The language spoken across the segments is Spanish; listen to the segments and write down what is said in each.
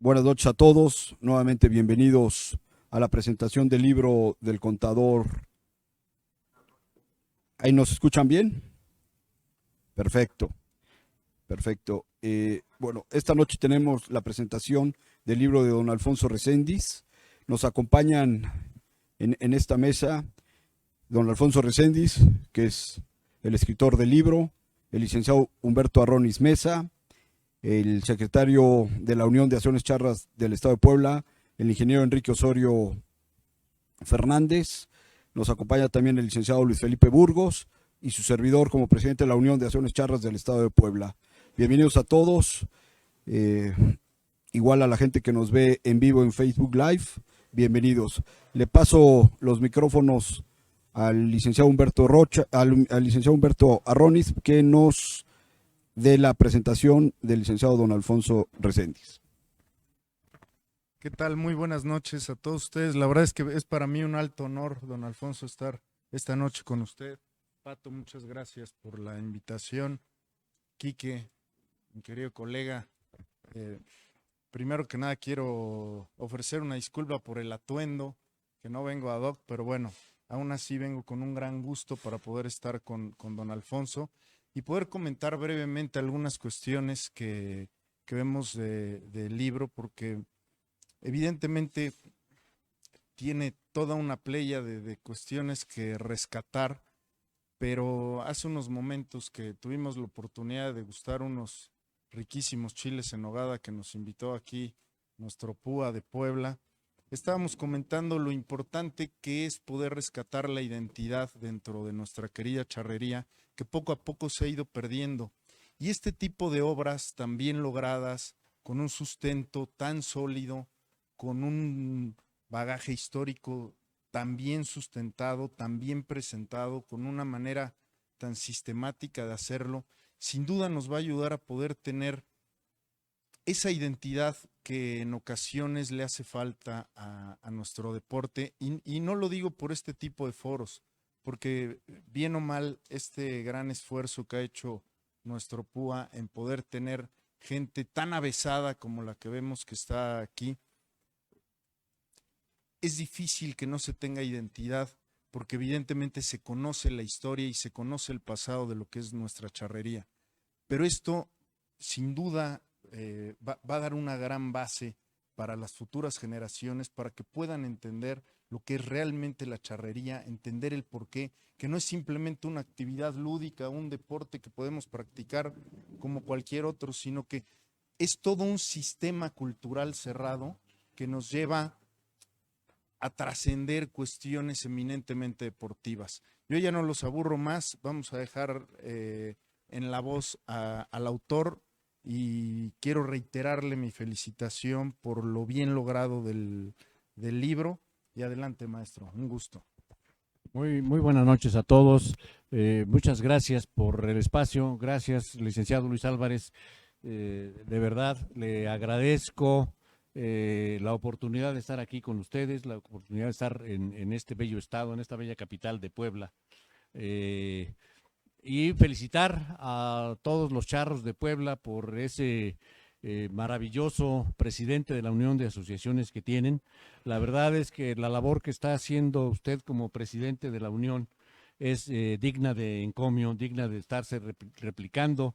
Buenas noches a todos, nuevamente bienvenidos a la presentación del libro del contador. ¿Ahí nos escuchan bien? Perfecto, perfecto. Bueno, esta noche tenemos la presentación del libro de don Alfonso Reséndiz. Nos acompañan en esta mesa don Alfonso Reséndiz, que es el escritor del libro, el licenciado Humberto Arronis Mesa, el secretario de la Unión de Acciones Charras del Estado de Puebla, el ingeniero Enrique Osorio Fernández. Nos acompaña también el licenciado Luis Felipe Burgos y su servidor como presidente de la Unión de Acciones Charras del Estado de Puebla. Bienvenidos a todos, igual a la gente que nos ve en vivo en Facebook Live, bienvenidos. Le paso los micrófonos al licenciado Humberto Rocha, al licenciado Humberto Arronis, que nos de la presentación del licenciado don Alfonso Reséndiz. ¿Qué tal? Muy buenas noches a todos ustedes. La verdad es que es para mí un alto honor, don Alfonso, estar esta noche con usted. Pato, muchas gracias por la invitación. Quique, mi querido colega, primero que nada quiero ofrecer una disculpa por el atuendo, que no vengo ad hoc, pero bueno, aún así vengo con un gran gusto para poder estar con don Alfonso y poder comentar brevemente algunas cuestiones que vemos del libro, porque evidentemente tiene toda una playa de cuestiones que rescatar, pero hace unos momentos que tuvimos la oportunidad de degustar unos riquísimos chiles en nogada que nos invitó aquí nuestro PUA de Puebla, estábamos comentando lo importante que es poder rescatar la identidad dentro de nuestra querida charrería, que poco a poco se ha ido perdiendo. Y este tipo de obras tan bien logradas, con un sustento tan sólido, con un bagaje histórico tan bien sustentado, tan bien presentado, con una manera tan sistemática de hacerlo, sin duda nos va a ayudar a poder tener esa identidad que en ocasiones le hace falta a nuestro deporte, y no lo digo por este tipo de foros, porque bien o mal este gran esfuerzo que ha hecho nuestro PUA en poder tener gente tan avesada como la que vemos que está aquí, es difícil que no se tenga identidad, porque evidentemente se conoce la historia y se conoce el pasado de lo que es nuestra charrería. Pero esto, sin duda, va a dar una gran base para las futuras generaciones, para que puedan entender lo que es realmente la charrería, entender el porqué, que no es simplemente una actividad lúdica, un deporte que podemos practicar como cualquier otro, sino que es todo un sistema cultural cerrado que nos lleva a trascender cuestiones eminentemente deportivas. Yo ya no los aburro más, vamos a dejar en la voz al autor, y quiero reiterarle mi felicitación por lo bien logrado del libro. Y adelante, maestro, un gusto. Muy buenas noches a todos. Muchas gracias por el espacio. Gracias, licenciado Luis Álvarez. De verdad, le agradezco la oportunidad de estar aquí con ustedes, la oportunidad de estar en este bello estado, en esta bella capital de Puebla. Y felicitar a todos los charros de Puebla por ese maravilloso presidente de la Unión de Asociaciones que tienen. La verdad es que la labor que está haciendo usted como presidente de la Unión es digna de encomio, digna de estarse replicando.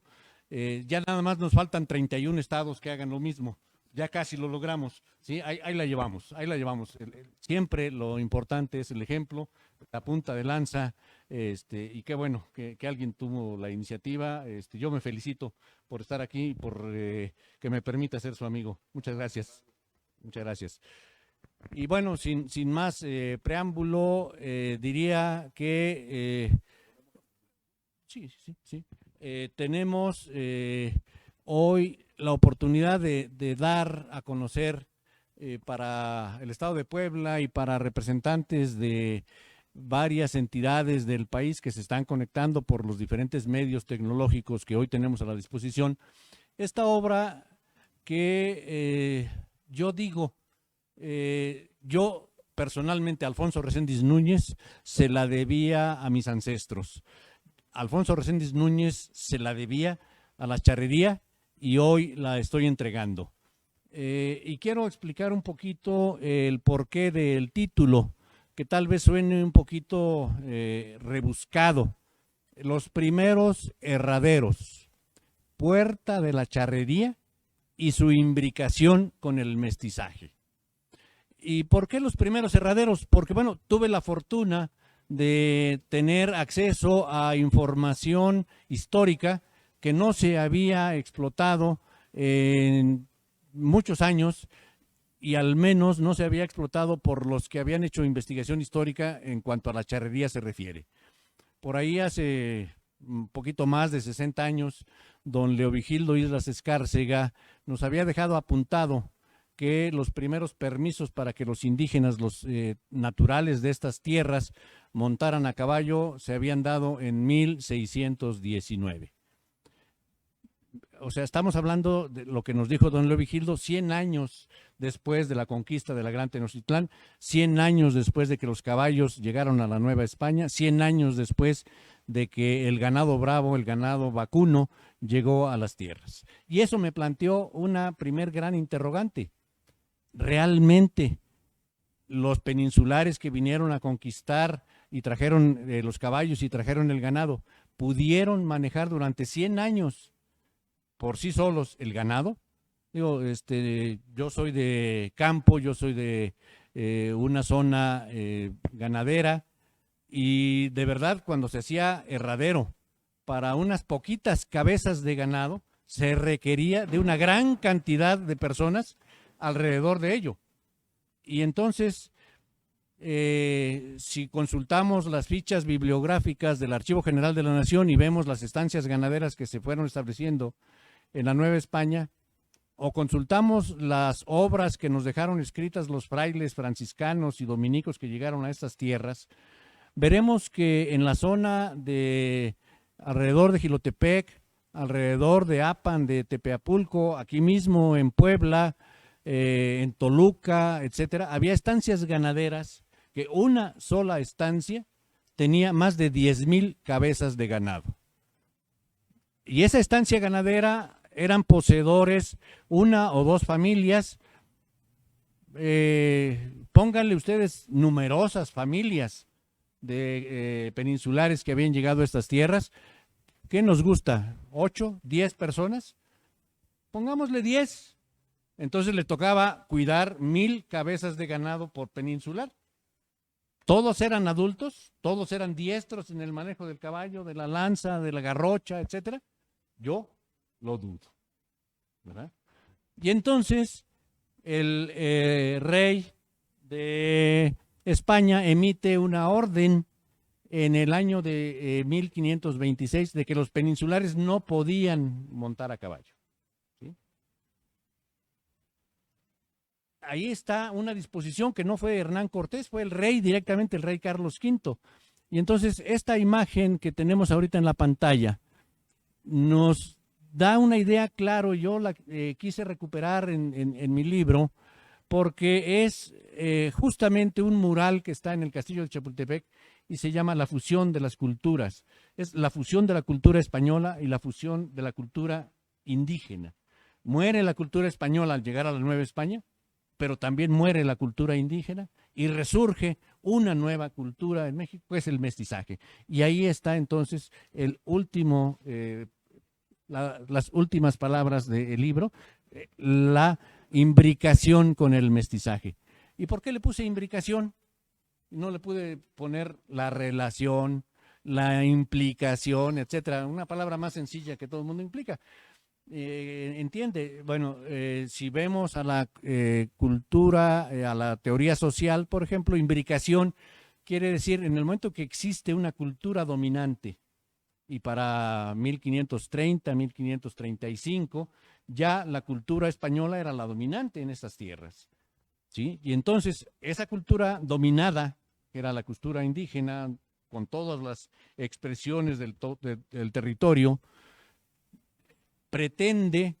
Ya nada más nos faltan 31 estados que hagan lo mismo. Ya casi lo logramos, ¿sí? Ahí la llevamos, ahí la llevamos. Siempre lo importante es el ejemplo, la punta de lanza, y qué bueno que alguien tuvo la iniciativa. Yo me felicito por estar aquí y por que me permita ser su amigo. Muchas gracias, muchas gracias. Y bueno, sin más preámbulo, diría que sí. Tenemos hoy la oportunidad de dar a conocer para el Estado de Puebla y para representantes de varias entidades del país que se están conectando por los diferentes medios tecnológicos que hoy tenemos a la disposición, esta obra que yo digo, yo personalmente, Alfonso Reséndiz Núñez, se la debía a mis ancestros. Alfonso Reséndiz Núñez se la debía a la charrería y hoy la estoy entregando. Y quiero explicar un poquito el porqué del título, que tal vez suene un poquito rebuscado. Los primeros herraderos, Puerta de la Charrería y su imbricación con el mestizaje. ¿Y por qué los primeros herraderos? Porque, bueno, tuve la fortuna de tener acceso a información histórica que no se había explotado en muchos años, y al menos no se había explotado por los que habían hecho investigación histórica en cuanto a la charrería se refiere. Por ahí hace un poquito más de 60 años, don Leovigildo Islas Escárcega nos había dejado apuntado que los primeros permisos para que los indígenas, los naturales de estas tierras, montaran a caballo se habían dado en 1619. O sea, estamos hablando de lo que nos dijo don Leovigildo, 100 años después de la conquista de la Gran Tenochtitlán, 100 años después de que los caballos llegaron a la Nueva España, 100 años después de que el ganado bravo, el ganado vacuno, llegó a las tierras. Y eso me planteó una primer gran interrogante. ¿Realmente los peninsulares que vinieron a conquistar y trajeron los caballos y trajeron el ganado, pudieron manejar durante 100 años por sí solos el ganado? Digo, yo soy de campo, yo soy de una zona ganadera, y de verdad cuando se hacía herradero para unas poquitas cabezas de ganado, se requería de una gran cantidad de personas alrededor de ello. Y entonces, si consultamos las fichas bibliográficas del Archivo General de la Nación y vemos las estancias ganaderas que se fueron estableciendo en la Nueva España, o consultamos las obras que nos dejaron escritas los frailes franciscanos y dominicos que llegaron a estas tierras, veremos que en la zona de alrededor de Jilotepec, alrededor de Apan, de Tepeapulco, aquí mismo en Puebla, en Toluca, etcétera, había estancias ganaderas que una sola estancia tenía más de 10,000 cabezas de ganado. Y esa estancia ganadera eran poseedores una o dos familias, pónganle ustedes numerosas familias de peninsulares que habían llegado a estas tierras. ¿Qué nos gusta? ¿8, 10 personas? Pongámosle 10. Entonces le tocaba cuidar 1,000 cabezas de ganado por peninsular. Todos eran adultos, todos eran diestros en el manejo del caballo, de la lanza, de la garrocha, etcétera. Yo lo dudo, ¿verdad? Y entonces el rey de España emite una orden en el año de 1526 de que los peninsulares no podían montar a caballo. ¿Sí? Ahí está una disposición que no fue Hernán Cortés, fue el rey directamente, el rey Carlos V. Y entonces esta imagen que tenemos ahorita en la pantalla nos da una idea, claro, yo la quise recuperar en mi libro, porque es justamente un mural que está en el Castillo de Chapultepec y se llama La fusión de las culturas. Es la fusión de la cultura española y la fusión de la cultura indígena. Muere la cultura española al llegar a la Nueva España, pero también muere la cultura indígena y resurge una nueva cultura en México, que es el mestizaje. Y ahí está entonces el último, las últimas palabras del libro, la imbricación con el mestizaje. ¿Y por qué le puse imbricación? No le pude poner la relación, la implicación, etcétera, una palabra más sencilla que todo el mundo implica. ¿Entiende? Bueno, si vemos a la cultura, a la teoría social, por ejemplo, imbricación quiere decir en el momento que existe una cultura dominante, y para 1530, 1535, ya la cultura española era la dominante en estas tierras, ¿sí? Y entonces esa cultura dominada, que era la cultura indígena, con todas las expresiones del territorio, pretende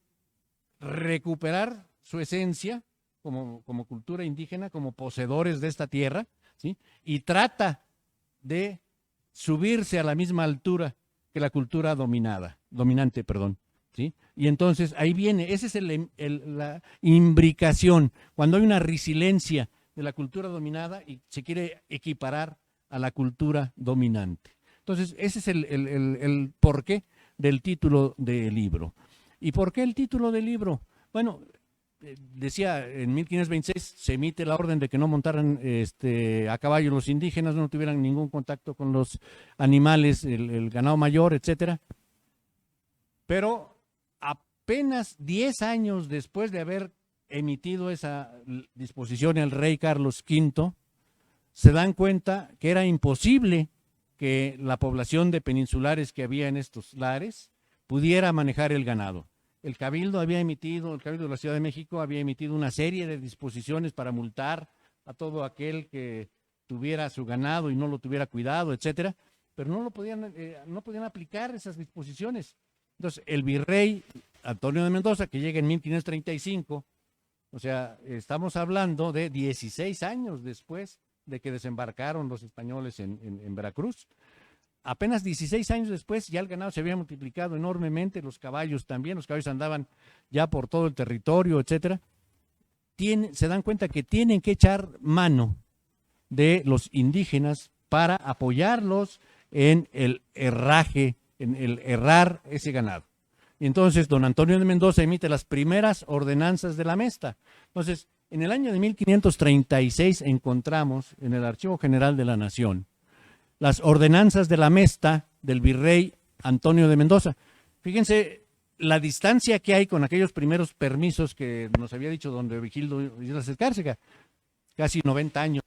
recuperar su esencia como cultura indígena, como poseedores de esta tierra, ¿sí? Y trata de subirse a la misma altura que la cultura dominante, perdón. ¿sí? Y entonces ahí viene, esa es la imbricación, cuando hay una resiliencia de la cultura dominada y se quiere equiparar a la cultura dominante. Entonces, ese es el porqué del título del libro. ¿Y por qué el título del libro? Bueno, decía, en 1526 se emite la orden de que no montaran a caballo los indígenas, no tuvieran ningún contacto con los animales, el ganado mayor, etcétera. Pero apenas 10 años después de haber emitido esa disposición el rey Carlos V, se dan cuenta que era imposible que la población de peninsulares que había en estos lares pudiera manejar el ganado. El Cabildo de la Ciudad de México había emitido una serie de disposiciones para multar a todo aquel que tuviera su ganado y no lo tuviera cuidado, etcétera, pero no podían aplicar esas disposiciones. Entonces, el virrey Antonio de Mendoza, que llega en 1535, o sea, estamos hablando de 16 años después de que desembarcaron los españoles en Veracruz. Apenas 16 años después ya el ganado se había multiplicado enormemente, los caballos también, los caballos andaban ya por todo el territorio, etcétera. Se dan cuenta que tienen que echar mano de los indígenas para apoyarlos en el herraje, en el herrar ese ganado. Y entonces don Antonio de Mendoza emite las primeras ordenanzas de la Mesta. Entonces, en el año de 1536 encontramos en el Archivo General de la Nación las ordenanzas de la Mesta del virrey Antonio de Mendoza. Fíjense la distancia que hay con aquellos primeros permisos que nos había dicho don Vigildo Islas Escárcega, casi 90 años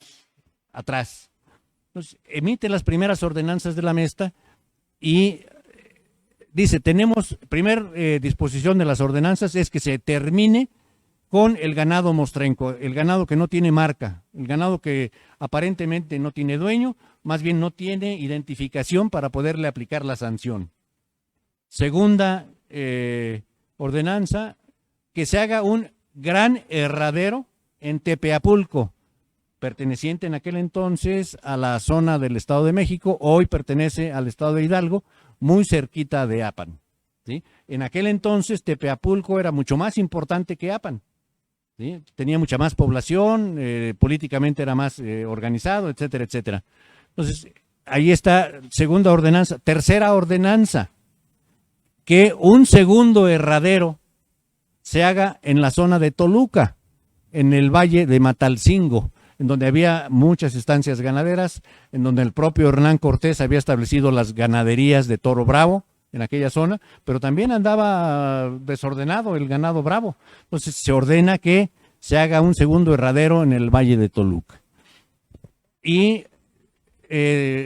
atrás. Entonces, emite las primeras ordenanzas de la Mesta y dice, primer disposición de las ordenanzas es que se termine con el ganado mostrenco, el ganado que no tiene marca, el ganado que aparentemente no tiene dueño, más bien no tiene identificación para poderle aplicar la sanción. Segunda ordenanza, que se haga un gran herradero en Tepeapulco, perteneciente en aquel entonces a la zona del Estado de México, hoy pertenece al Estado de Hidalgo, muy cerquita de Apan, ¿sí? En aquel entonces Tepeapulco era mucho más importante que Apan, ¿sí? Tenía mucha más población, políticamente era más organizado, etcétera, etcétera. Entonces, ahí está, segunda ordenanza. Tercera ordenanza, que un segundo herradero se haga en la zona de Toluca, en el valle de Matalcingo, en donde había muchas estancias ganaderas, en donde el propio Hernán Cortés había establecido las ganaderías de Toro Bravo en aquella zona, pero también andaba desordenado el ganado bravo. Entonces se ordena que se haga un segundo herradero en el valle de Toluca. Y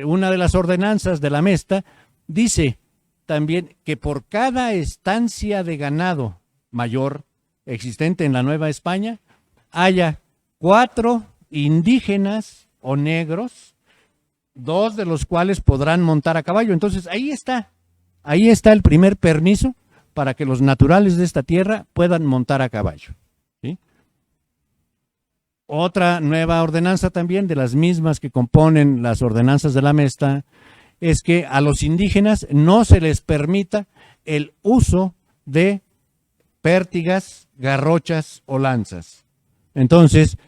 una de las ordenanzas de la Mesta dice también que por cada estancia de ganado mayor existente en la Nueva España haya 4 indígenas o negros, 2 de los cuales podrán montar a caballo. Entonces ahí está el primer permiso para que los naturales de esta tierra puedan montar a caballo, ¿sí? Otra nueva ordenanza también, de las mismas que componen las ordenanzas de la Mesta, es que a los indígenas no se les permita el uso de pértigas, garrochas o lanzas. Entonces,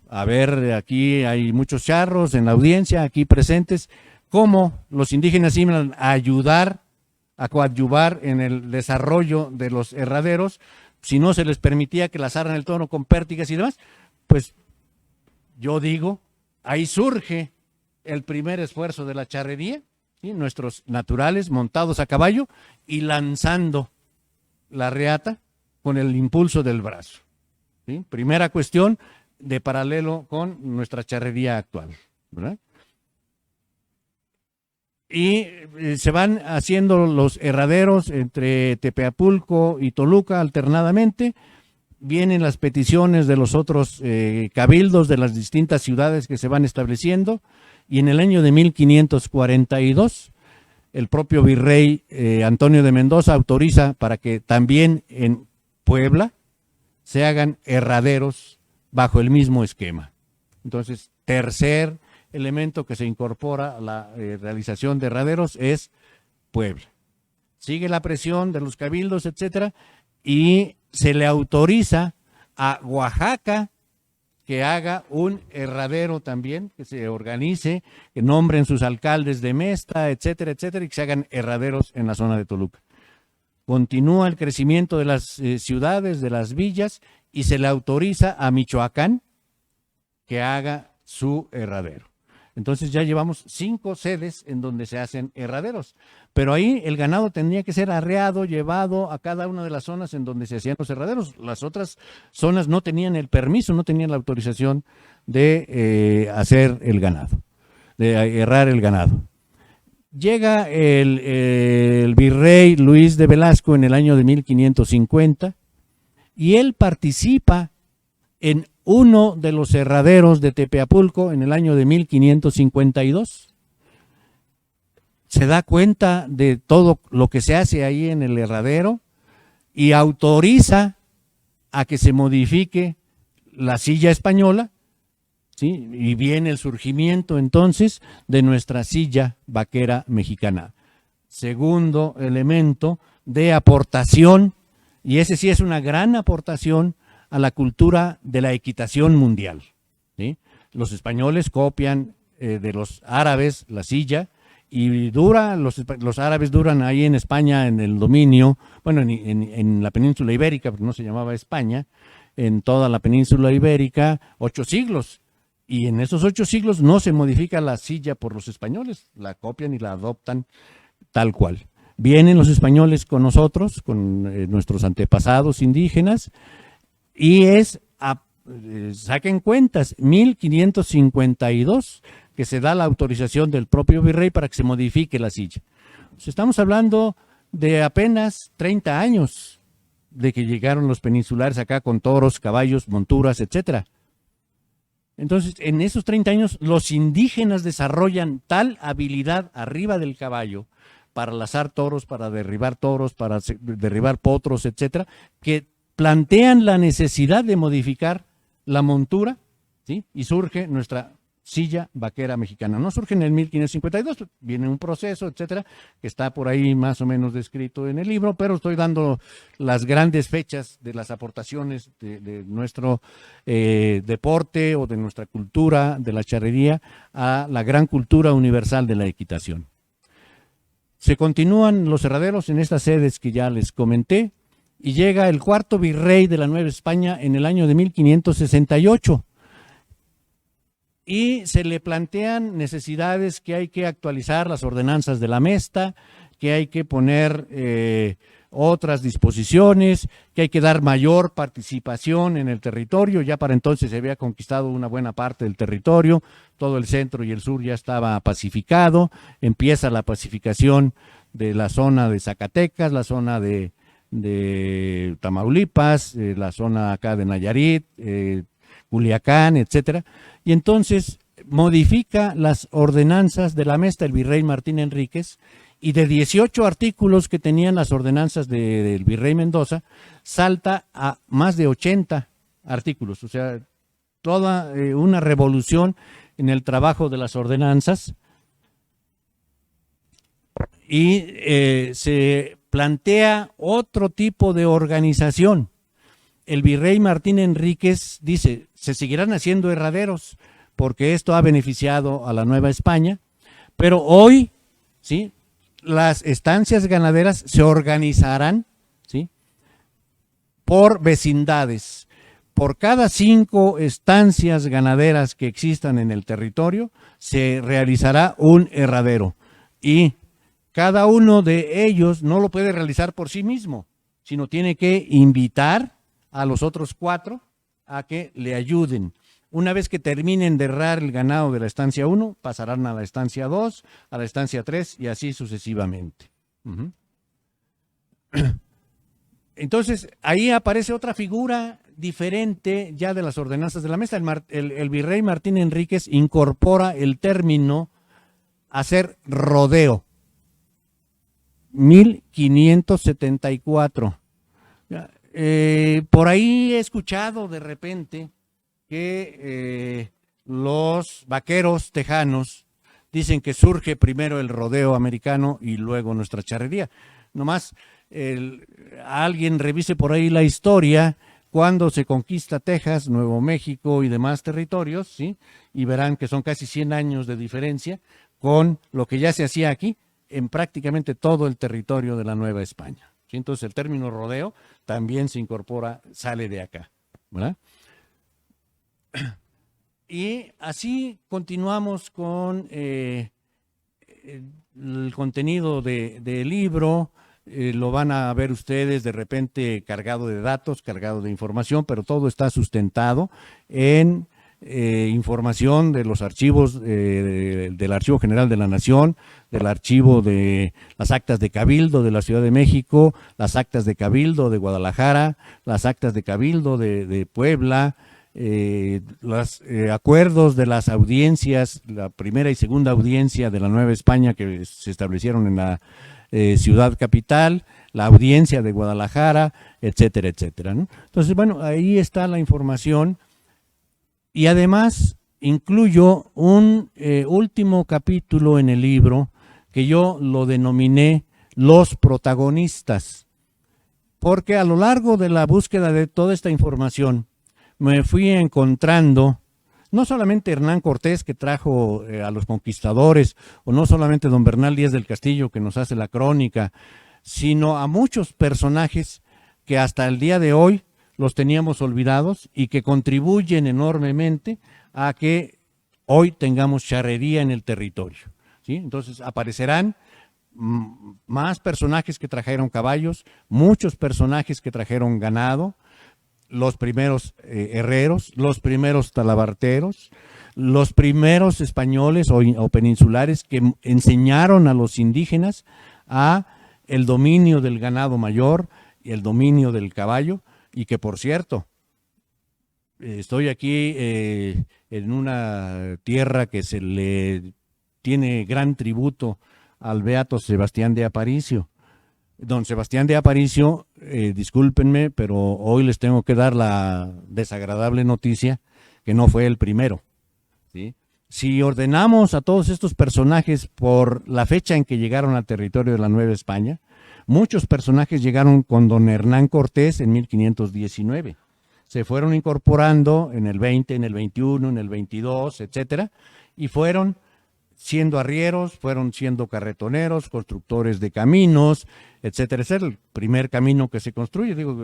a ver, aquí hay muchos charros en la audiencia, aquí presentes, cómo los indígenas iban a ayudar, a coadyuvar en el desarrollo de los herraderos, si no se les permitía que lazaran el toro con pértigas y demás. Pues yo digo, ahí surge el primer esfuerzo de la charrería, ¿sí? Nuestros naturales montados a caballo y lanzando la reata con el impulso del brazo, ¿sí? Primera cuestión de paralelo con nuestra charrería actual, ¿verdad? Y se van haciendo los herraderos entre Tepeapulco y Toluca alternadamente. Vienen las peticiones de los otros cabildos de las distintas ciudades que se van estableciendo, y en el año de 1542 el propio virrey Antonio de Mendoza autoriza para que también en Puebla se hagan herraderos bajo el mismo esquema. Entonces, tercer elemento que se incorpora a la realización de herraderos es Puebla. sigue la presión de los cabildos, etcétera, y se le autoriza a Oaxaca que haga un herradero también, que se organice, que nombren sus alcaldes de Mesta, etcétera, etcétera, y que se hagan herraderos en la zona de Toluca. Continúa el crecimiento de las ciudades, de las villas, y se le autoriza a Michoacán que haga su herradero. Entonces ya llevamos 5 sedes en donde se hacen herraderos, pero ahí el ganado tenía que ser arreado, llevado a cada una de las zonas en donde se hacían los herraderos. Las otras zonas no tenían el permiso, no tenían la autorización de hacer el ganado, de herrar el ganado. Llega el virrey Luis de Velasco en el año de 1550 y él participa en uno de los herraderos de Tepeapulco en el año de 1552. Se da cuenta de todo lo que se hace ahí en el herradero y autoriza a que se modifique la silla española, ¿sí? Y viene el surgimiento entonces de nuestra silla vaquera mexicana. Segundo elemento de aportación, y ese sí es una gran aportación a la cultura de la equitación mundial, ¿sí? Los españoles copian de los árabes la silla y los árabes duran ahí en España en el dominio, bueno, en la península ibérica, porque no se llamaba España, en toda la península ibérica, 8 siglos. Y en esos 8 siglos no se modifica la silla por los españoles, la copian y la adoptan tal cual. Vienen los españoles con nosotros, con nuestros antepasados indígenas, y saquen cuentas, 1552, que se da la autorización del propio virrey para que se modifique la silla. Pues estamos hablando de apenas 30 años de que llegaron los peninsulares acá con toros, caballos, monturas, etcétera. Entonces, en esos 30 años, los indígenas desarrollan tal habilidad arriba del caballo para lazar toros, para derribar potros, etcétera, que plantean la necesidad de modificar la montura, ¿sí? Y surge nuestra silla vaquera mexicana. No surge en el 1552, viene un proceso, etcétera, que está por ahí más o menos descrito en el libro, pero estoy dando las grandes fechas de las aportaciones de nuestro deporte o de nuestra cultura de la charrería a la gran cultura universal de la equitación. Se continúan los herraderos en estas sedes que ya les comenté, y llega el 4º virrey de la Nueva España en el año de 1568. Y se le plantean necesidades que hay que actualizar las ordenanzas de la Mesta, que hay que poner otras disposiciones, que hay que dar mayor participación en el territorio. Ya para entonces se había conquistado una buena parte del territorio, todo el centro y el sur ya estaba pacificado, empieza la pacificación de la zona de Zacatecas, la zona de Tamaulipas, la zona acá de Nayarit, Culiacán, etcétera, y entonces modifica las ordenanzas de la Mesta el virrey Martín Enríquez, y de 18 artículos que tenían las ordenanzas del virrey Mendoza, salta a más de 80 artículos, o sea, toda una revolución en el trabajo de las ordenanzas, y se plantea otro tipo de organización. El virrey Martín Enríquez dice, se seguirán haciendo herraderos porque esto ha beneficiado a la Nueva España, pero hoy, ¿sí?, las estancias ganaderas se organizarán, ¿sí?, por vecindades. Por cada 5 estancias ganaderas que existan en el territorio, se realizará un herradero. Y cada uno de ellos no lo puede realizar por sí mismo, sino tiene que invitar a los otros 4 a que le ayuden. Una vez que terminen de herrar el ganado de la estancia 1, pasarán a la estancia 2, a la estancia 3 y así sucesivamente. Entonces, ahí aparece otra figura diferente ya de las ordenanzas de la Mesta. El virrey Martín Enríquez incorpora el término hacer rodeo. 1574. Por ahí he escuchado de repente que los vaqueros tejanos dicen que surge primero el rodeo americano y luego nuestra charrería. Nomás alguien revise por ahí la historia, cuando se conquista Texas, Nuevo México y demás territorios, ¿sí? Y verán que son casi 100 años de diferencia con lo que ya se hacía aquí en prácticamente todo el territorio de la Nueva España, ¿sí? Entonces el término rodeo también se incorpora, sale de acá, ¿verdad? Y así continuamos con el contenido del libro. Lo van a ver ustedes de repente cargado de datos, cargado de información, pero todo está sustentado en información de los archivos del Archivo General de la Nación, del archivo de las actas de Cabildo de la Ciudad de México, las actas de Cabildo de Guadalajara, las actas de Cabildo de Puebla, los acuerdos de las audiencias, la primera y segunda audiencia de la Nueva España que se establecieron en la ciudad capital, la audiencia de Guadalajara, etcétera, etcétera, ¿no? Entonces, bueno, ahí está la información y además incluyo un último capítulo en el libro que yo lo denominé Los protagonistas, porque a lo largo de la búsqueda de toda esta información me fui encontrando no solamente Hernán Cortés, que trajo a los conquistadores, o no solamente don Bernal Díaz del Castillo, que nos hace la crónica, sino a muchos personajes que hasta el día de hoy los teníamos olvidados y que contribuyen enormemente a que hoy tengamos charrería en el territorio, ¿sí? Entonces aparecerán más personajes que trajeron caballos, muchos personajes que trajeron ganado, los primeros herreros, los primeros talabarteros, los primeros españoles o peninsulares que enseñaron a los indígenas a el dominio del ganado mayor y el dominio del caballo, y que por cierto, estoy aquí en una tierra que se le tiene gran tributo al beato Sebastián de Aparicio. Don Sebastián de Aparicio, discúlpenme, pero hoy les tengo que dar la desagradable noticia que no fue el primero, ¿sí? Si ordenamos a todos estos personajes por la fecha en que llegaron al territorio de la Nueva España, muchos personajes llegaron con don Hernán Cortés en 1519. Se fueron incorporando en el 20, en el 21, en el 22, etcétera, y fueron siendo arrieros, fueron siendo carretoneros, constructores de caminos, etcétera, etcétera. El primer camino que se construye, digo,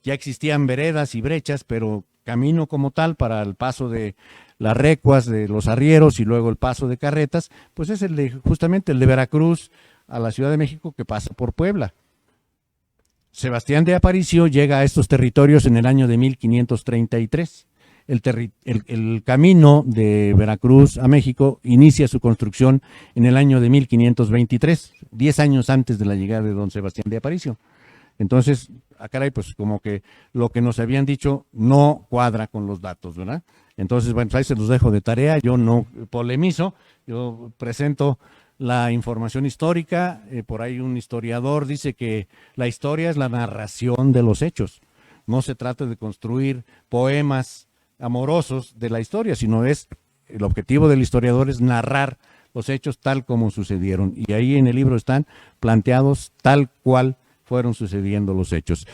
ya existían veredas y brechas, pero camino como tal para el paso de las recuas de los arrieros y luego el paso de carretas, pues es justamente el de Veracruz a la Ciudad de México, que pasa por Puebla. Sebastián de Aparicio llega a estos territorios en el año de 1533. El camino de Veracruz a México inicia su construcción en el año de 1523, 10 años antes de la llegada de don Sebastián de Aparicio. Entonces, caray, pues como que lo que nos habían dicho no cuadra con los datos, ¿verdad? Entonces, bueno, ahí se los dejo de tarea, yo no polemizo, yo presento la información histórica. Por ahí un historiador dice que la historia es la narración de los hechos, no se trata de construir poemas amorosos de la historia, sino es el objetivo del historiador es narrar los hechos tal como sucedieron, y ahí en el libro están planteados tal cual fueron sucediendo los hechos.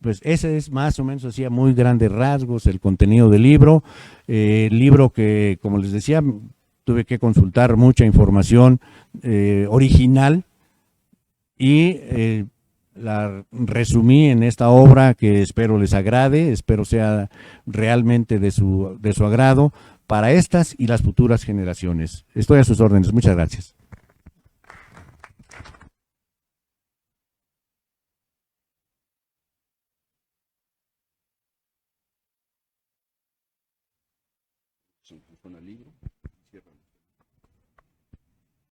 Pues ese es más o menos así a muy grandes rasgos el contenido del libro, libro que, como les decía, tuve que consultar mucha información original y la resumí en esta obra que espero les agrade, espero sea realmente de su agrado para estas y las futuras generaciones. Estoy a sus órdenes. Muchas gracias.